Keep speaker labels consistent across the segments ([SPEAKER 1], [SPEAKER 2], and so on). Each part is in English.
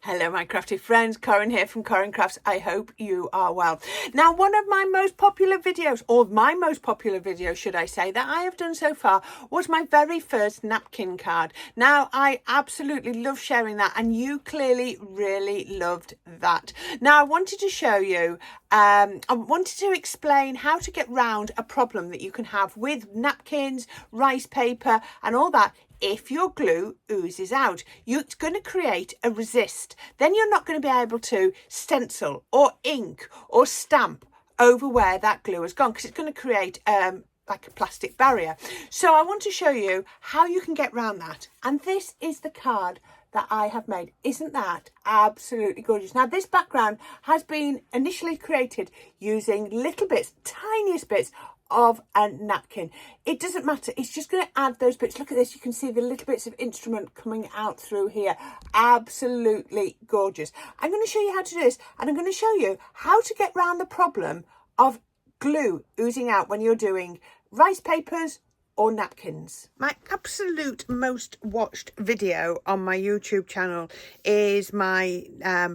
[SPEAKER 1] Hello my crafty friends, Corrine here from Corrine Crafts. I hope you are well. Now, one of my most popular videos, or my most popular video should I say, that I have done so far was my very first napkin card. Now, I absolutely love sharing that, and you clearly really loved that. Now, I wanted to show you, I wanted to explain how to get round a problem that you can have with napkins, rice paper and all that. If your glue oozes out, it's going to create a resist. Then you're not going to be able to stencil or ink or stamp over where that glue has gone, because it's going to create like a plastic barrier. So I want to show you how you can get around that. And this is the card that I have made. Isn't that absolutely gorgeous? Now, this background has been initially created using little bits, tiniest bits of a napkin. It doesn't matter, it's just going to add those bits. Look at this, you can see the little bits of instrument coming out through here. Absolutely gorgeous. I'm going to show you how to do this, and I'm going to show you how to get around the problem of glue oozing out when you're doing rice papers or napkins. My absolute most watched video on my YouTube channel is my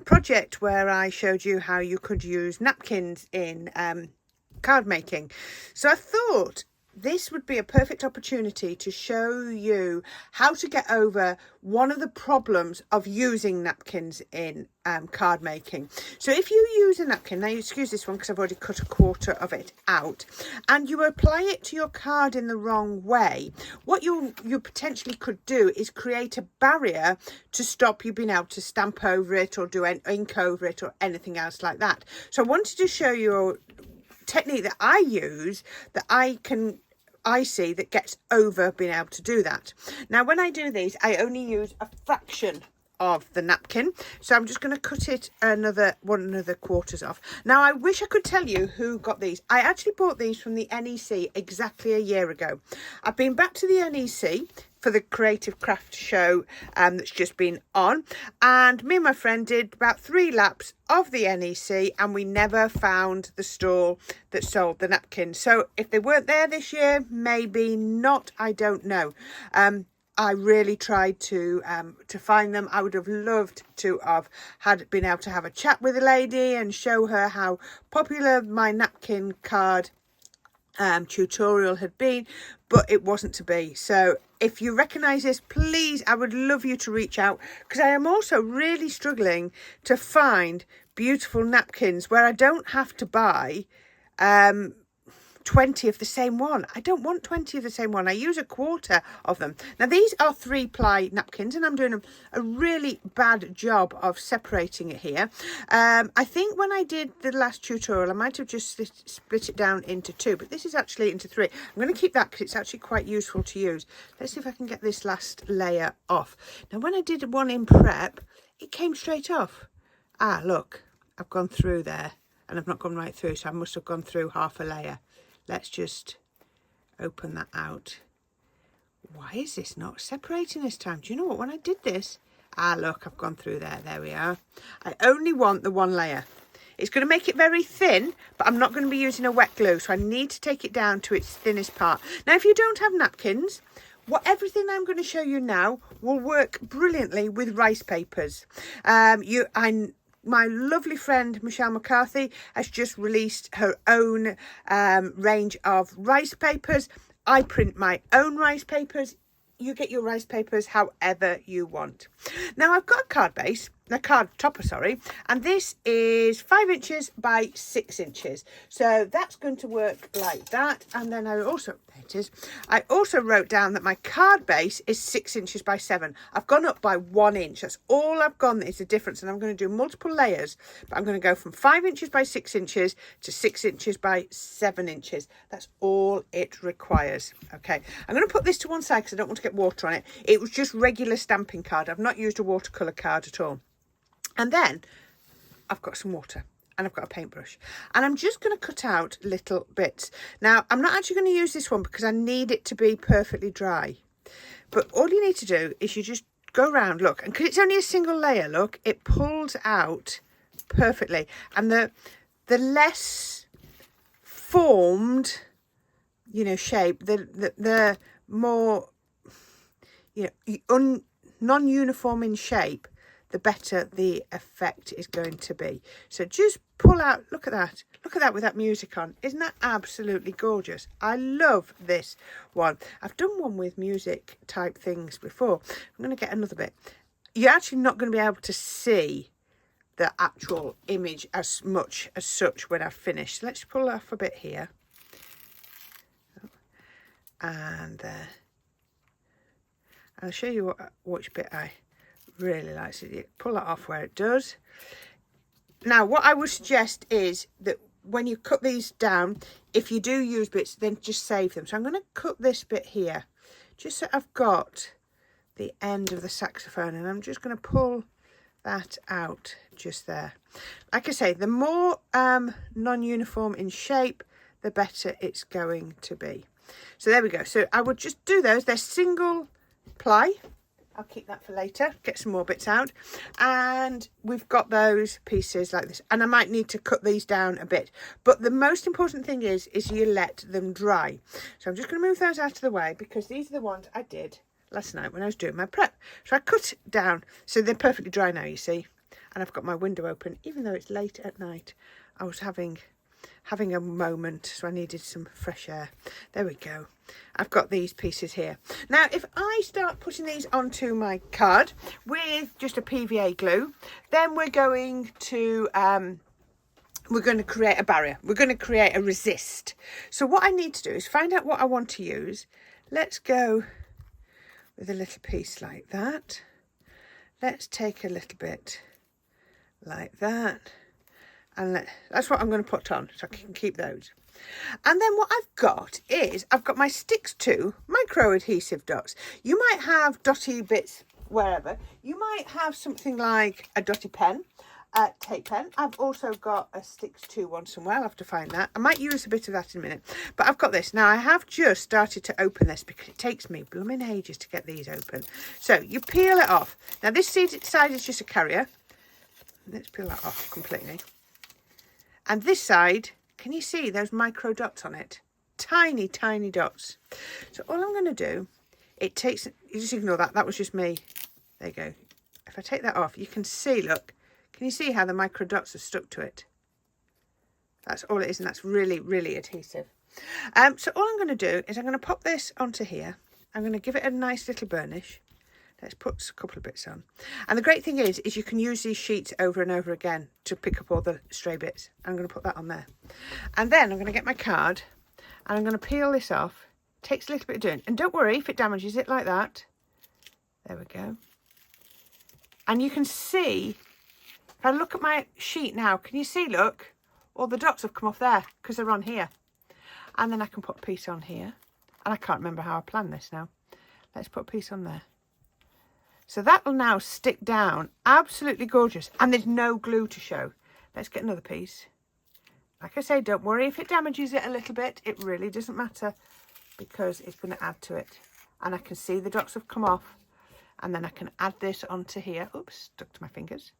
[SPEAKER 1] project where I showed you how you could use napkins in card making. So I thought this would be a perfect opportunity to show you how to get over one of the problems of using napkins in card making. So if you use a napkin, now you excuse this one because I've already cut a quarter of it out, and you apply it to your card in the wrong way, what you potentially could do is create a barrier to stop you being able to stamp over it or do ink over it or anything else like that. So I wanted to show you technique that I use that I see that gets over being able to do that. Now, when I do these, I only use a fraction of the napkin, so I'm just going to cut it another quarters off. Now, I wish I could tell you who got these. I actually bought these from the NEC exactly a year ago. I've been back to the NEC for the creative craft show that's just been on, and me and my friend did about 3 laps of the NEC, and we never found the stall that sold the napkins. So if they weren't there this year, maybe not, I don't know. I really tried to find them. I would have loved to have been able to have a chat with a lady and show her how popular my napkin card tutorial had been, but it wasn't to be. So if you recognize this, please, I would love you to reach out, because I am also really struggling to find beautiful napkins where I don't have to buy 20 of the same one. I don't want 20 of the same one. I use a quarter of them. Now, these are 3-ply napkins, and I'm doing a really bad job of separating it here. I think when I did the last tutorial, I might have just split it down into 2, but this is actually into 3. I'm going to keep that because it's actually quite useful to use. Let's see if I can get this last layer off. Now, when I did one in prep, it came straight off. Ah, look, I've gone through there, and I've not gone right through, so I must have gone through half a layer. Let's just open that out. Why is this not separating this time? Do you know what? When I did this, look, I've gone through there. There we are. I only want the 1 layer. It's going to make it very thin, but I'm not going to be using a wet glue, so I need to take it down to its thinnest part. Now, if you don't have napkins, everything I'm going to show you now will work brilliantly with rice papers. My lovely friend Michelle McCarthy has just released her own range of rice papers. I print my own rice papers. You get your rice papers however you want. Now, I've got a card base, a card topper, sorry, and this is 5 inches by 6 inches. So that's going to work like that. And then I also wrote down that my card base is 6 inches by 7. I've gone up by 1 inch. That's all I've gone. That is the difference. And I'm going to do multiple layers, but I'm going to go from 5 inches by 6 inches to 6 inches by 7 inches. That's all it requires. Okay, I'm going to put this to one side because I don't want to get water on it. It was just regular stamping card. I've not used a watercolour card at all. And then I've got some water, and I've got a paintbrush, and I'm just going to cut out little bits. Now, I'm not actually going to use this one because I need it to be perfectly dry. But all you need to do is you just go around, look, and because it's only a single layer, look, it pulls out perfectly. And the less formed, shape, the more, non-uniform in shape, the better the effect is going to be. So just pull out, look at that with that music on. Isn't that absolutely gorgeous? I love this one. I've done one with music type things before. I'm going to get another bit. You're actually not going to be able to see the actual image as much as such when I've finished. So let's pull off a bit here. And there. I'll show you which bit I really like. So you pull that off where it does. Now, what I would suggest is that when you cut these down, if you do use bits, then just save them. So I'm going to cut this bit here, just so I've got the end of the saxophone, and I'm just going to pull that out just there. Like I say, the more non-uniform in shape, the better it's going to be. So there we go. So I would just do those. They're single ply. I'll keep that for later, get some more bits out. And we've got those pieces like this. And I might need to cut these down a bit. But the most important thing is you let them dry. So I'm just going to move those out of the way, because these are the ones I did last night when I was doing my prep. So I cut down, so they're perfectly dry now, you see. And I've got my window open, even though it's late at night. I was having a moment, so I needed some fresh air. There we go. I've got these pieces here. Now, if I start putting these onto my card with just a PVA glue, then we're going to create a barrier. We're going to create a resist. So what I need to do is find out what I want to use. Let's go with a little piece like that. Let's take a little bit like that. And that's what I'm going to put on, so I can keep those. And then what I've got is, I've got my Sticks 2 micro adhesive dots. You might have dotty bits wherever. You might have something like a dotty pen, tape pen. I've also got a Sticks 2 one somewhere. I'll have to find that. I might use a bit of that in a minute. But I've got this. Now, I have just started to open this because it takes me blooming ages to get these open. So you peel it off. Now, this side is just a carrier. Let's peel that off completely. And this side, can you see those micro dots on it? Tiny, tiny dots. So all I'm going to do, you just ignore that. That was just me. There you go. If I take that off, you can see, look. Can you see how the micro dots are stuck to it? That's all it is, and that's really, really adhesive. So all I'm going to do is I'm going to pop this onto here. I'm going to give it a nice little burnish. Let's put a couple of bits on. And the great thing is you can use these sheets over and over again to pick up all the stray bits. I'm going to put that on there. And then I'm going to get my card and I'm going to peel this off. It takes a little bit of doing. And don't worry if it damages it like that. There we go. And you can see, if I look at my sheet now, can you see, look, all the dots have come off there because they're on here. And then I can put a piece on here. And I can't remember how I planned this now. Let's put a piece on there. So that will now stick down. Absolutely gorgeous. And there's no glue to show. Let's get another piece. Like I say, don't worry if it damages it a little bit. It really doesn't matter because it's going to add to it. And I can see the dots have come off. And then I can add this onto here. Oops, stuck to my fingers.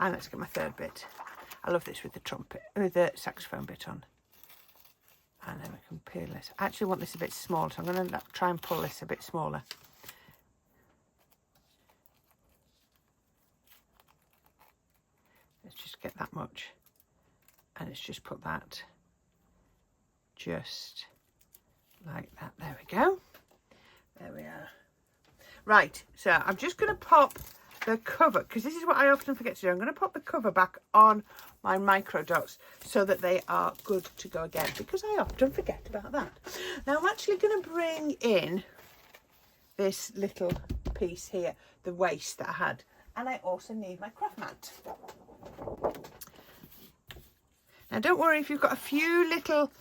[SPEAKER 1] And let's get my third bit. I love this with the trumpet, with the saxophone bit on. And then we can peel this. I actually want this a bit small, so I'm going to try and pull this a bit smaller. Let's just get that much. And let's just put that just like that. There we go. There we are. Right, so I'm just going to pop the cover, because this is what I often forget to do. I'm going to pop the cover back on my micro dots so that they are good to go again, because I often forget about that. Now I'm actually going to bring in this little piece here, the waist that I had, and I also need my craft mat. Now don't worry if you've got a few little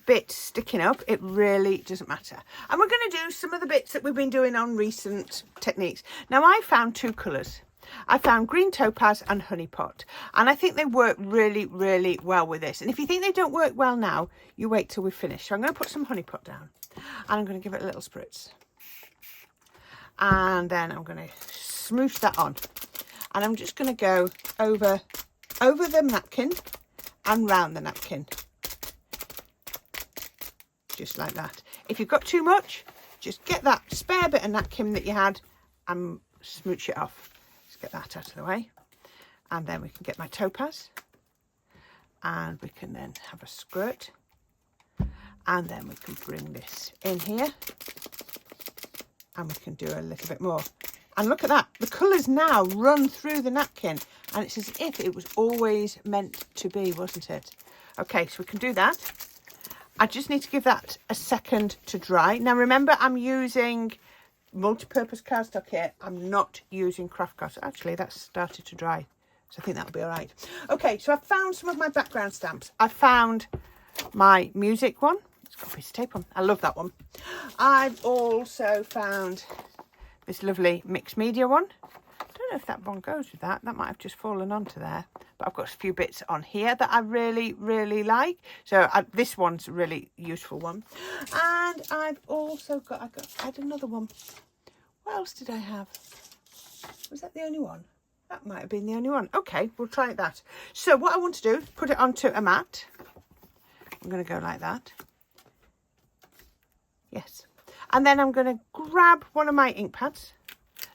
[SPEAKER 1] bits sticking up, it really doesn't matter. And we're going to do some of the bits that we've been doing on recent techniques. Now I found two colours. I found green topaz and honey pot, and I think they work really, really well with this. And if you think they don't work well now, you wait till we've finished. So I'm going to put some honey pot down and I'm going to give it a little spritz, and then I'm going to smoosh that on, and I'm just going to go over the napkin and round the napkin, just like that. If you've got too much, just get that spare bit of napkin that you had and smooch it off. Let's get that out of the way. And then we can get my topaz. And we can then have a squirt. And then we can bring this in here. And we can do a little bit more. And look at that. The colours now run through the napkin. And it's as if it was always meant to be, wasn't it? Okay, so we can do that. I just need to give that a second to dry. Now, remember, I'm using multi-purpose cardstock here. I'm not using craft card. Actually, that's started to dry. So I think that'll be all right. Okay, so I found some of my background stamps. I found my music one. It's got a piece of tape on. I love that one. I've also found this lovely mixed media one. I don't know if that one goes with that. That might have just fallen onto there. But I've got a few bits on here that I really, really like. So this one's a really useful one. And I've also got, I had another one. What else did I have? Was that the only one? That might have been the only one. Okay, we'll try that. So what I want to do is put it onto a mat. I'm going to go like that. Yes. And then I'm going to grab one of my ink pads.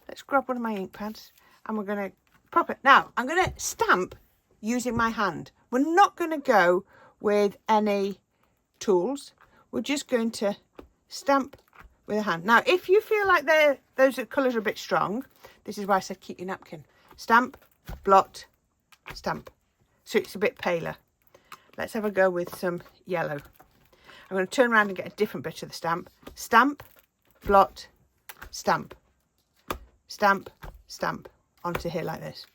[SPEAKER 1] Let's grab one of my ink pads. And we're going to pop it. Now, I'm going to stamp using my hand. We're not going to go with any tools. We're just going to stamp with a hand. Now, if you feel like those colours are a bit strong, this is why I said keep your napkin. Stamp, blot, stamp. So it's a bit paler. Let's have a go with some yellow. I'm going to turn around and get a different bit of the stamp. Stamp, blot, stamp. Stamp, stamp. Onto here like this.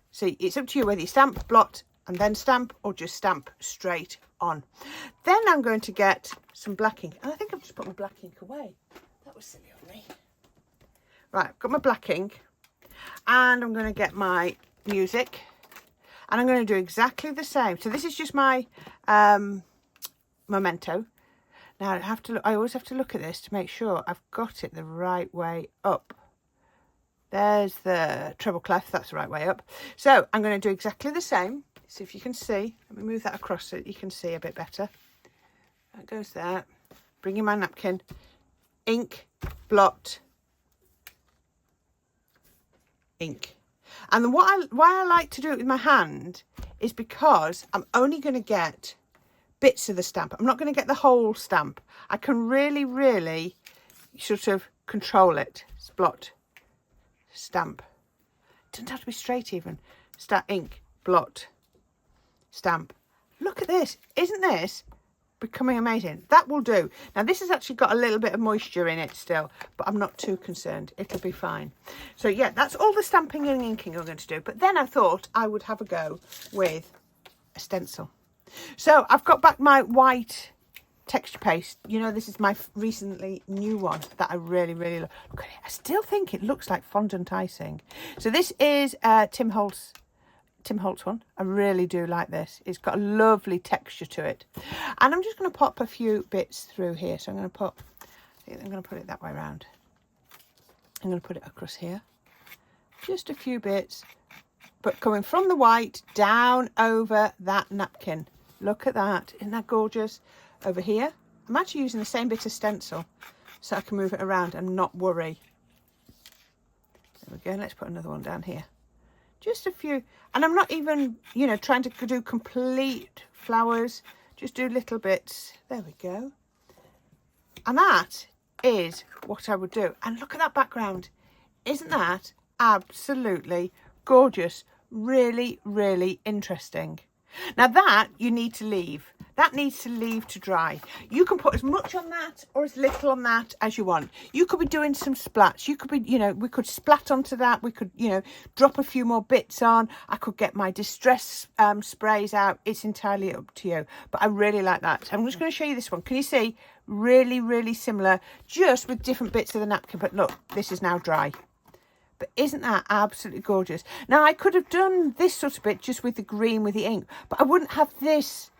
[SPEAKER 1] See, it's up to you whether you stamp, blot, and then stamp, or just stamp straight on. Then I'm going to get some black ink. And I think I've just put my black ink away. That was silly of me. Right, I've got my black ink. And I'm going to get my music. And I'm going to do exactly the same. So this is just my memento. Now I always have to look at this to make sure I've got it the right way up. There's the treble clef. That's the right way up. So I'm going to do exactly the same. See if you can see. Let me move that across so that you can see a bit better. That goes there. Bring in my napkin. Ink, blot, ink. And why I like to do it with my hand is because I'm only going to get bits of the stamp. I'm not going to get the whole stamp. I can really, really sort of control it. It's blot, stamp. It doesn't have to be straight even. Ink, blot, stamp. Look at this. Isn't this becoming amazing? That will do. Now this has actually got a little bit of moisture in it still, but I'm not too concerned. It'll be fine. So yeah, that's all the stamping and inking I'm going to do. But then I thought I would have a go with a stencil. So I've got back my white texture paste. You know, this is my recently new one that I really, really love. Look at it. I still think it looks like fondant icing. So this is Tim Holtz one. I really do like this. It's got a lovely texture to it. And I'm just going to pop a few bits through here. So I'm going to put it that way around. I'm going to put it across here. Just a few bits, but coming from the white down over that napkin. Look at that. Isn't that gorgeous? Over here, I'm actually using the same bit of stencil so I can move it around and not worry. There we go. Let's put another one down here. Just a few. And I'm not even, you know, trying to do complete flowers. Just do little bits. There we go. And that is what I would do. And look at that background. Isn't that absolutely gorgeous? Really, really interesting. Now that you need to leave. That needs to leave to dry. You can put as much on that or as little on that as you want. You could be doing some splats. You could be, you know, we could splat onto that. We could, you know, drop a few more bits on. I could get my distress sprays out. It's entirely up to you. But I really like that. So I'm just going to show you this one. Can you see? Really, really similar, just with different bits of the napkin. But look, this is now dry. But isn't that absolutely gorgeous? Now, I could have done this sort of bit just with the green, with the ink, but I wouldn't have this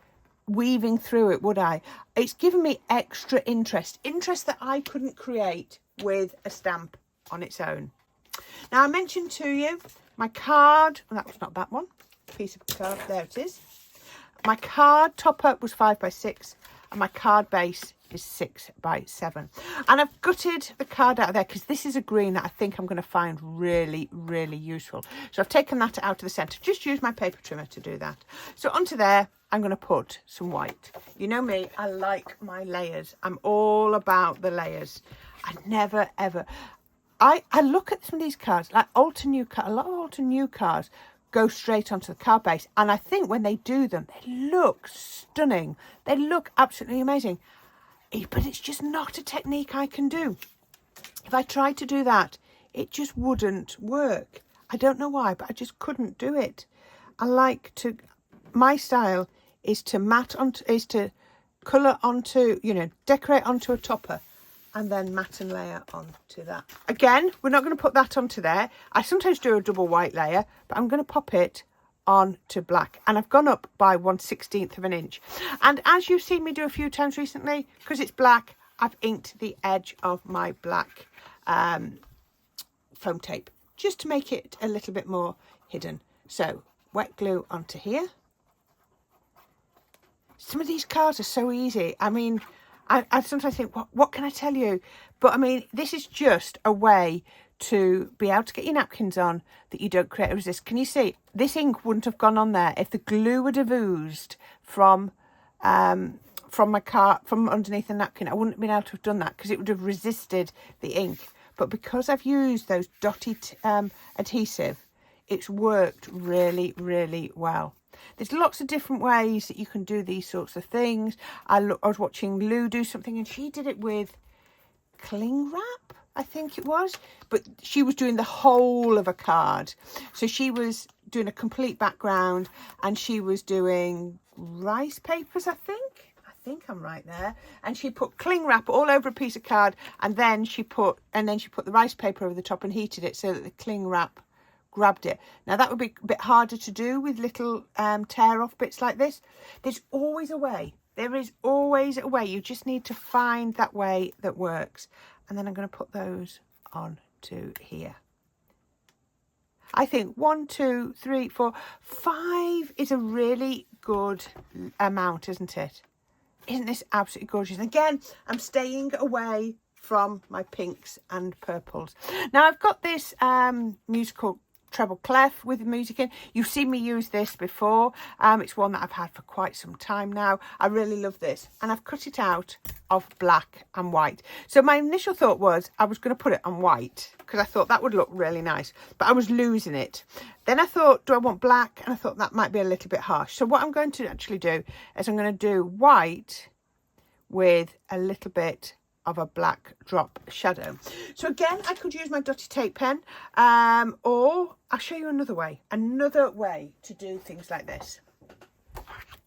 [SPEAKER 1] weaving through it, would I? It's given me extra interest that I couldn't create with a stamp on its own. Now, I mentioned to you my card. Well, that was not that one. Piece of card. There it is. My card topper was 5 by 6, and my card base is 6 by 7. And I've gutted the card out of there because this is a green that I think I'm going to find really, really useful. So I've taken that out of the centre. Just use my paper trimmer to do that. So onto there, I'm going to put some white. You know me, I like my layers. I'm all about the layers. I never, ever... I look at some of these cards, like a lot of Alter New cards go straight onto the card base. And I think when they do them, they look stunning. They look absolutely amazing. But it's just not a technique I can do. If I tried to do that, it just wouldn't work. I don't know why, but I just couldn't do it. My style is to colour onto, decorate onto a topper and then matte and layer onto that. Again, we're not going to put that onto there. I sometimes do a double white layer, but I'm going to pop it onto black. And I've gone up by 1/16 of an inch. And as you've seen me do a few times recently, because it's black, I've inked the edge of my black foam tape, just to make it a little bit more hidden. So, wet glue onto here. Some of these cards are so easy. I mean, I sometimes think, what can I tell you? But I mean, this is just a way to be able to get your napkins on that you don't create a resist. Can you see? This ink wouldn't have gone on there if the glue would have oozed from underneath the napkin. I wouldn't have been able to have done that because it would have resisted the ink. But because I've used those dotted adhesive, it's worked really, really well. There's lots of different ways that you can do these sorts of things. I was watching Lou do something and she did it with cling wrap, I think it was. But she was doing the whole of a card. So she was doing a complete background and she was doing rice papers, I think. I think I'm right there. And she put cling wrap all over a piece of card and then she put the rice paper over the top and heated it so that the cling wrap grabbed it. Now that would be a bit harder to do with little tear off bits like this. There's always a way. There is always a way. You just need to find that way that works. And then I'm going to put those onto here. I think 1, 2, 3, 4, 5 is a really good amount, isn't it? Isn't this absolutely gorgeous? And again, I'm staying away from my pinks and purples. Now I've got this musical treble clef with music in. You've seen me use this before. It's one that I've had for quite some time now. I really love this. And I've cut it out of black and white. So my initial thought was I was going to put it on white because I thought that would look really nice. But I was losing it. Then I thought, do I want black? And I thought that might be a little bit harsh. So what I'm going to actually do is I'm going to do white with a little bit of a black drop shadow. So again, I could use my dotty tape pen, or I'll show you another way to do things like this.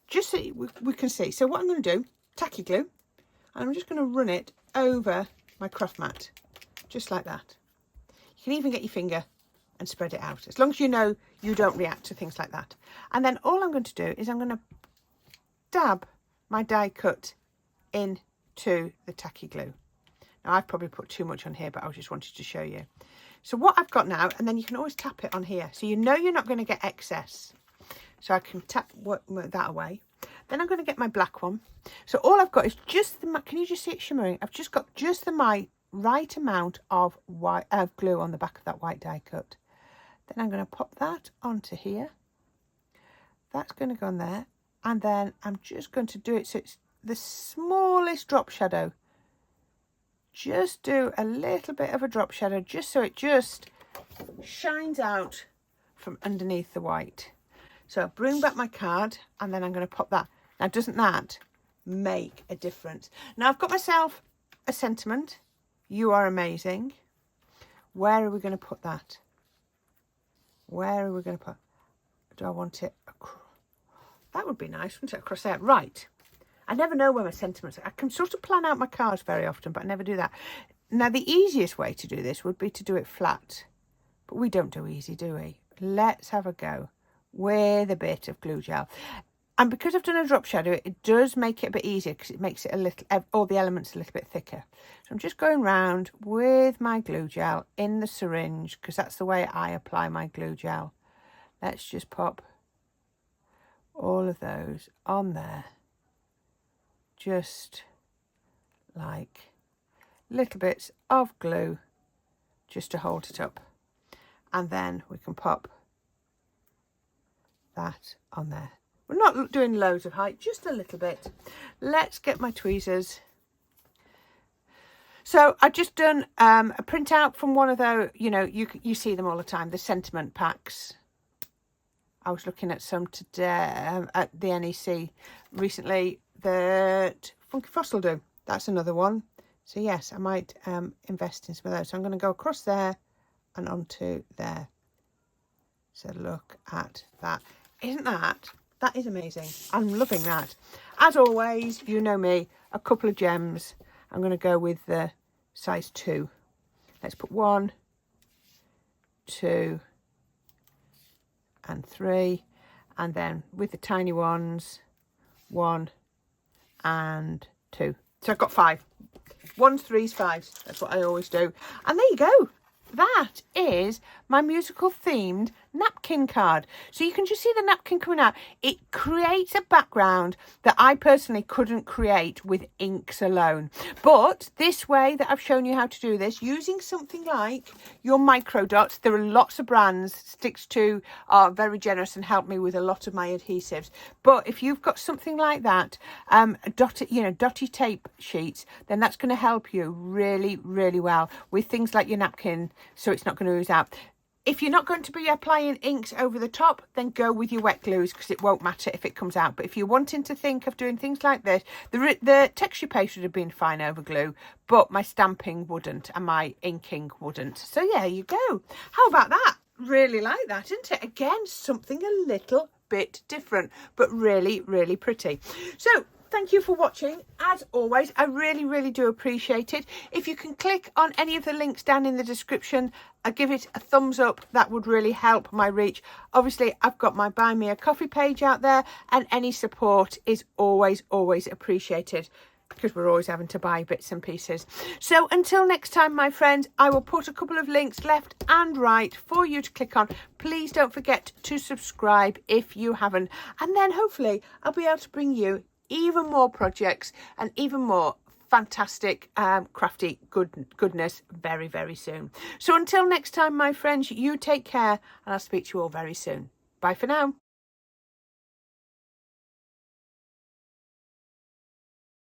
[SPEAKER 1] Just so we can see. So what I'm going to do, tacky glue, and I'm just going to run it over my craft mat, just like that. You can even get your finger and spread it out, as long as you know you don't react to things like that. And then all I'm going to do is I'm going to dab my die cut into the tacky glue. Now I've probably put too much on here, but I just wanted to show you. So what I've got now, and then you can always tap it on here, so you know you're not going to get excess. So I can tap that away. Then I'm going to get my black one. So all I've got is just the, can you just see it shimmering? I've just got just the right amount of white glue on the back of that white die cut. Then I'm going to pop that onto here. That's going to go on there, and then I'm just going to do it so it's the smallest drop shadow. Just do a little bit of a drop shadow just so it just shines out from underneath the white. So I'll bring back my card and then I'm going to pop that. Now doesn't that make a difference? Now I've got myself a sentiment. You are amazing. Where are we going to put that? Where are we going to put? Do I want it across? That would be nice, wouldn't it? Across there. Right. I never know where my sentiments are. I can sort of plan out my cards very often, but I never do that. Now, the easiest way to do this would be to do it flat. But we don't do easy, do we? Let's have a go with a bit of glue gel. And because I've done a drop shadow, it does make it a bit easier because it makes it a little, all the elements a little bit thicker. So I'm just going round with my glue gel in the syringe because that's the way I apply my glue gel. Let's just pop all of those on there. Just like little bits of glue just to hold it up. And then we can pop that on there. We're not doing loads of height, just a little bit. Let's get my tweezers. So I've just done a printout from one of those, you know, you see them all the time, the sentiment packs. I was looking at some today at the NEC recently that Funky Fossil do. That's another one. So yes, I might invest in some of those. So I'm going to go across there and onto there. So look at that. Isn't that? That is amazing. I'm loving that. As always, you know me, a couple of gems. I'm going to go with the size 2. Let's put 1, 2, and 3. And then with the tiny ones, 1 and 2. So I've got 5. 1s, 3s, 5s. That's what I always do. And there you go. That is my musical themed napkin card. So you can just see the napkin coming out. It creates a background that I personally couldn't create with inks alone. But this way that I've shown you how to do this, using something like your micro dots, there are lots of brands. Sticks to are very generous and help me with a lot of my adhesives. But if you've got something like that, dotty tape sheets, then that's going to help you really, really well with things like your napkin, so it's not going to ooze out. If you're not going to be applying inks over the top, then go with your wet glues, because it won't matter if it comes out. But if you're wanting to think of doing things like this, the texture paste would have been fine over glue, but my stamping wouldn't and my inking wouldn't. So yeah, you go. How about that? Really like that, isn't it? Again, something a little bit different, but really, really pretty. So thank you for watching. As always, I really, really do appreciate it. If you can click on any of the links down in the description, I give it a thumbs up. That would really help my reach. Obviously, I've got my Buy Me a Coffee page out there, and any support is always, always appreciated, because we're always having to buy bits and pieces. So until next time, my friends, I will put a couple of links left and right for you to click on. Please don't forget to subscribe if you haven't. And then hopefully I'll be able to bring you even more projects and even more fantastic crafty goodness very, very soon. So until next time, my friends, you take care, and I'll speak to you all very soon. Bye for now.